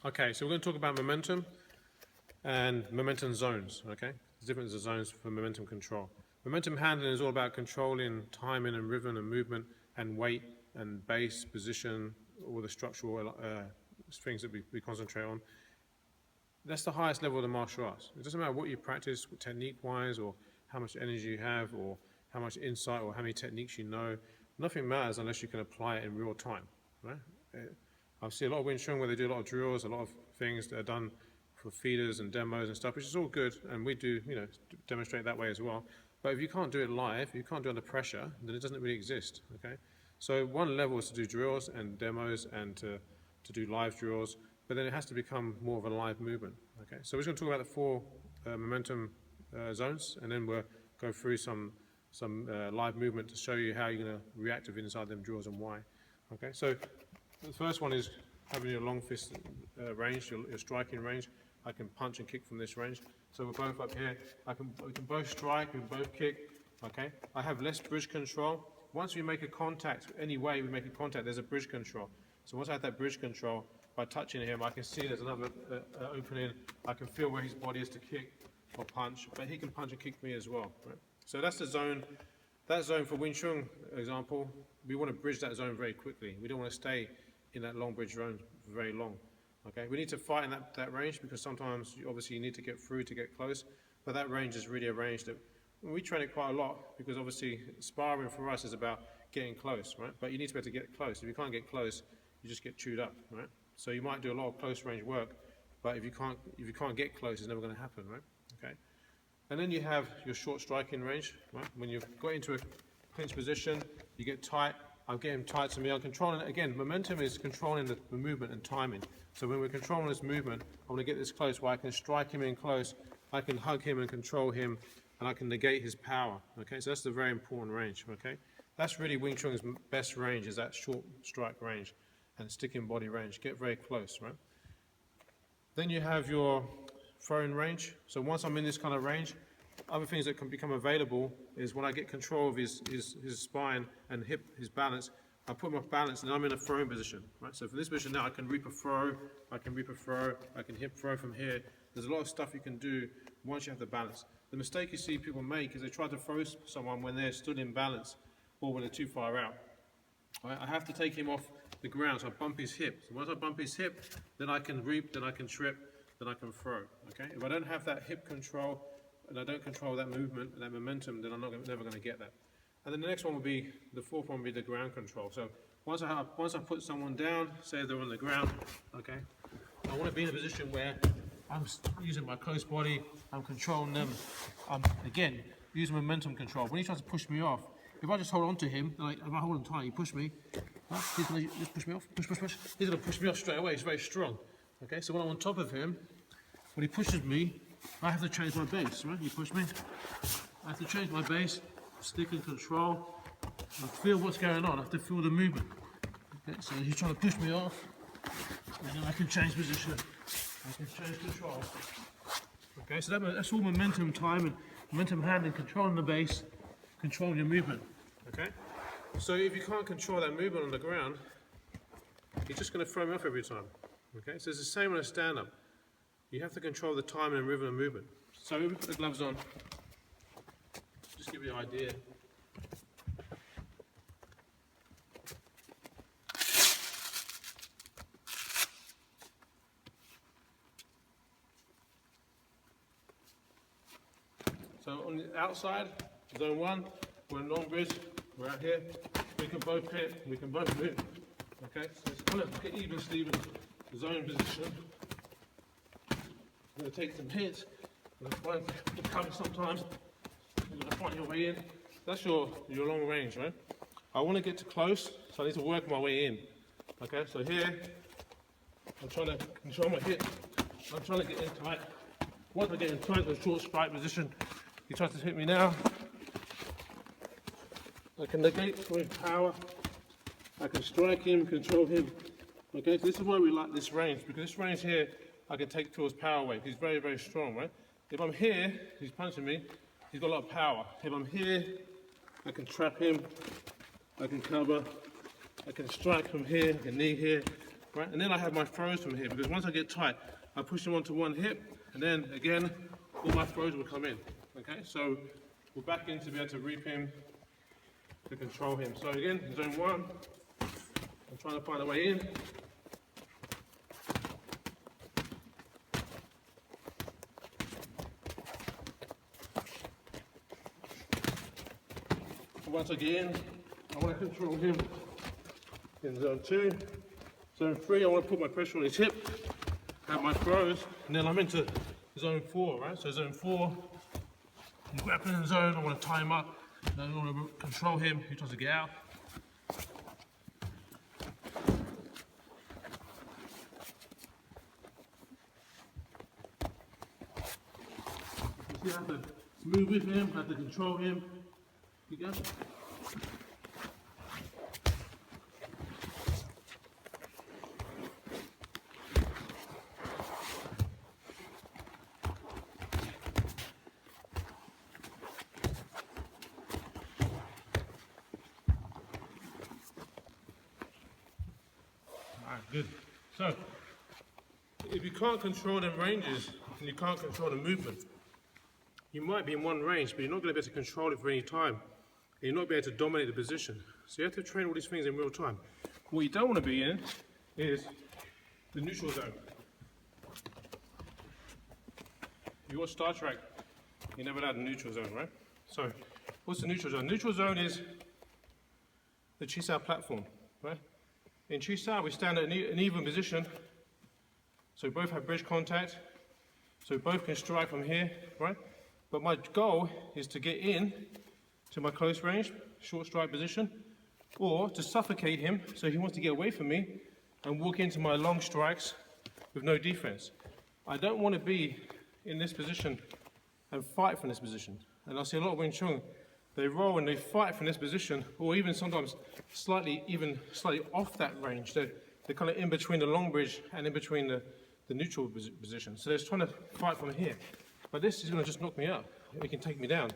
Okay, so we're going to talk about momentum and momentum zones, okay? There's different zones for momentum control. Momentum handling is all about controlling timing and rhythm and movement and weight and base, position, all the structural things that we concentrate on. That's the highest level of the martial arts. It doesn't matter what you practice technique-wise or how much energy you have or how much insight or how many techniques you know. Nothing matters unless you can apply it in real time, right? I see a lot of Wing Chun where they do a lot of drills, a lot of things that are done for feeders and demos and stuff, which is all good, and we do, demonstrate that way as well. But if you can't do it live, if you can't do it under pressure, then it doesn't really exist, okay? So one level is to do drills and demos and to do live drills, but then it has to become more of a live movement, okay? So we're just going to talk about the four momentum zones, and then we'll go through some live movement to show you how you're going to react inside them drills and why, okay? So the first one is having your long fist range, your striking range. I can punch and kick from this range. So we're both up here. We can both strike, we can both kick, okay? I have less bridge control. Once we make a contact, any way we make a contact, there's a bridge control. So once I have that bridge control, by touching him, I can see there's another opening. I can feel where his body is to kick or punch, but he can punch and kick me as well, right? So that's the zone. That zone for Wing Chun example, we want to bridge that zone very quickly. We don't want to stay in that long bridge zone for very long. Okay, we need to fight in that range because sometimes obviously you need to get through to get close, but that range is really a range that we train it quite a lot because obviously sparring for us is about getting close, right? But you need to be able to get close. If you can't get close, you just get chewed up, right? So you might do a lot of close range work, but if you can't get close, it's never going to happen, right? Okay. And then you have your short striking range, right? When you've got into a clinch position, you get tight. I'm getting tight to me. I'm controlling it. Again, momentum is controlling the movement and timing. So when we're controlling this movement, I want to get this close where I can strike him in close, I can hug him and control him, and I can negate his power. Okay, so that's the very important range. Okay, that's really Wing Chun's best range, is that short strike range and sticking body range. Get very close, right? Then you have your throwing range. So once I'm in this kind of range, other things that can become available is when I get control of his spine and his balance, I put him off balance and I'm in a throwing position, right? So for this position now I can reap a throw, I can hip throw from here. There's a lot of stuff you can do once you have the balance. The mistake you see people make is they try to throw someone when they're stood in balance or when they're too far out. Right? I have to take him off the ground, so I bump his hip. So once I bump his hip, then I can reap, then I can trip, then I can throw, okay? If I don't have that hip control, and I don't control that movement and that momentum, then I'm never going to get that. And then the next one will be, the fourth one will be the ground control. So once I put someone down, say they're on the ground, okay, I want to be in a position where I'm using my close body, I'm controlling them. Again, using momentum control. When he tries to push me off, if I just hold on to him, like if I hold him tight, he push me, he's going to just push me off, push. He's going to push me off straight away. He's very strong. Okay, so when I'm on top of him, when he pushes me, I have to change my base, right? You push me, I have to change my base, stick and control, and feel what's going on. I have to feel the movement. Okay, so he's trying to push me off, and then I can change position. I can change control. Okay, so that's all momentum time and momentum handling, controlling the base, controlling your movement. Okay, so if you can't control that movement on the ground, you're just going to throw me off every time. Okay, so it's the same on a stand-up. You have to control the timing and rhythm of movement. So we put the gloves on, just give you an idea. So on the outside, zone 1, we're in long bridge, we're out here, we can both hit, we can both move. Okay, so it's kind of get even Steven, zone position. You're going to take some hits, you're going to find the cover sometimes, you're going to find your way in. That's your long range, right? I want to get to close, so I need to work my way in. Okay, so here, I'm trying to control my hip, I'm trying to get in tight. Once I get in tight, the short strike position, he tries to hit me now. I can negate for his power, I can strike him, control him. Okay, so this is why we like this range, because this range here, I can take to his power weight. He's very, very strong, right? If I'm here, he's punching me, he's got a lot of power. If I'm here, I can trap him, I can cover, I can strike from here, I can knee here, right? And then I have my throws from here, because once I get tight, I push him onto one hip, and then again, all my throws will come in, okay? So we're back in to be able to reap him, to control him. So again, zone 1, I'm trying to find a way in. Once I get in, I want to control him in zone 2. Zone 3, I want to put my pressure on his hip, have my throws, and then I'm into zone 4, right? So zone 4, grappling zone, I want to tie him up, and I want to control him, he tries to get out. You see, I have to move with him, I have to control him. You go. Good. So, if you can't control the ranges and you can't control the movement, you might be in one range, but you're not going to be able to control it for any time. And you're not going to be able to dominate the position. So you have to train all these things in real time. What you don't want to be in is the neutral zone. If you watch Star Trek, you're never allowed the neutral zone, right? So, what's the neutral zone? Neutral zone is the CSL platform, right? In CSL, we stand at an even position, so we both have bridge contact, so we both can strike from here, right? But my goal is to get in to my close range, short strike position, or to suffocate him so he wants to get away from me and walk into my long strikes with no defense. I don't want to be in this position and fight from this position. And I see a lot of Wing Chun, they roll and they fight from this position, or even sometimes slightly off that range. They're kind of in between the long bridge and in between the neutral position. So they're trying to fight from here. But this is going to just knock me out. It can take me down.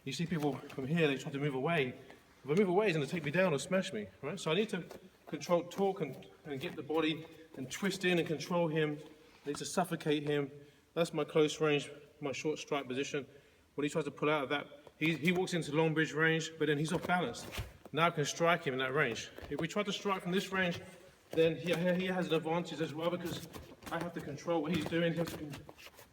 You see people from here, they try to move away. If I move away, it's going to take me down or smash me, right? So I need to control, torque and get the body and twist in and control him. I need to suffocate him. That's my close range, my short strike position. When he tries to pull out of that, he walks into long bridge range, but then he's off balance. Now I can strike him in that range. If we try to strike from this range, then he has an advantage as well, because I have to control what he's doing. He has to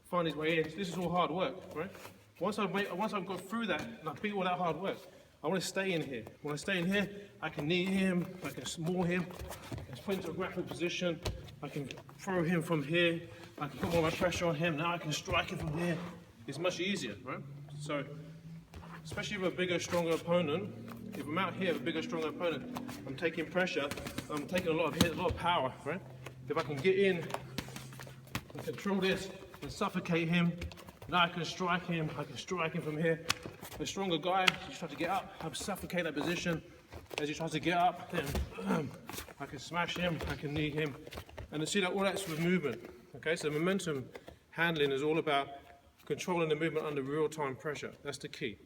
find his way in. This is all hard work, right? Once I've got through that and I beat all that hard work, I want to stay in here. When I stay in here, I can knee him, I can maul him, I can put into a grappling position, I can throw him from here, I can put more of my pressure on him. Now I can strike him from here. It's much easier, right? So, especially with a bigger, stronger opponent, if I'm out here with a bigger, stronger opponent, I'm taking pressure, I'm taking a lot of hit, a lot of power, right? If I can get in and control this and suffocate him, now I can strike him from here. The stronger guy, he's trying to get up, I suffocate that position. As he tries to get up, then I can smash him, I can knee him. And you see that all that's with movement. Okay, so momentum handling is all about controlling the movement under real-time pressure. That's the key.